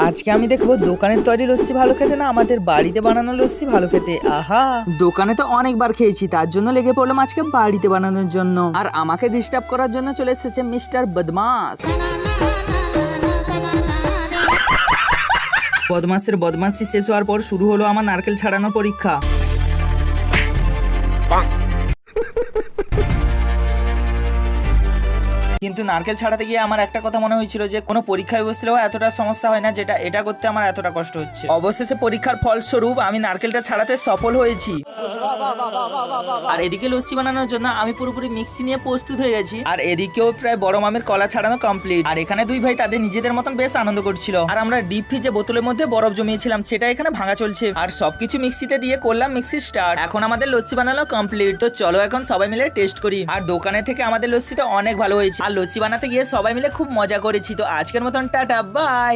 আজকে আমি দেখবো দোকানের তৈরি লস্যি ভালো খেতে না আমাদের বাড়িতে বানানো লস্যি ভালো খেতে। আহা, দোকানে তো অনেকবার খেয়েছি, তার জন্য লেগে পড়লাম আজকে বাড়িতে বানানোর জন্য। আর আমাকে ডিস্টার্ব করার জন্য চলে এসেছে মিস্টার বদমাস। বদমাসের বদমাসি শেষ হওয়ার পর শুরু হলো আমার নারকেল ছাড়ানো পরীক্ষা। কিন্তু নারকেল ছাড়াতে গিয়ে আমার একটা কথা মনে হয়েছিল যে কোনো পরীক্ষায় বসলেও এতটা সমস্যা হয় না, যেটা এটা করতে আমার এতটা কষ্ট হচ্ছে। অবশেষে পরীক্ষার ফলস্বরূপ আমি নারকেলটা ছাড়াতে সফল হয়েছি। আর এদিকে লস্যি বানানোর জন্য আমি পুরোপুরি মিক্সি নিয়ে প্রস্তুত হয়ে গেছি। আর এদিকেও প্রায় বড় মামের কলা ছাড়ানো কমপ্লিট। আর এখানে দুই ভাই তাদের নিজেদের মতন বেশ আনন্দ করছিল। আর আমরা ডিপ ফ্রিজে বোতলের মধ্যে বরফ জমিয়েছিলাম, সেটা এখানে ভাঙা চলছে। আর সবকিছু মিক্সিতে দিয়ে করলাম মিক্সি স্টার্ট। এখন আমাদের লস্যি বানানো কমপ্লিট। তো চলো এখন সবাই মিলে টেস্ট করি। আর দোকানে থেকে আমাদের লস্যিটা অনেক ভালো হয়েছে। আর লস্যি বানাতে গিয়ে সবাই মিলে খুব মজা করেছি। তো আজকের মতন টাটা, বাই।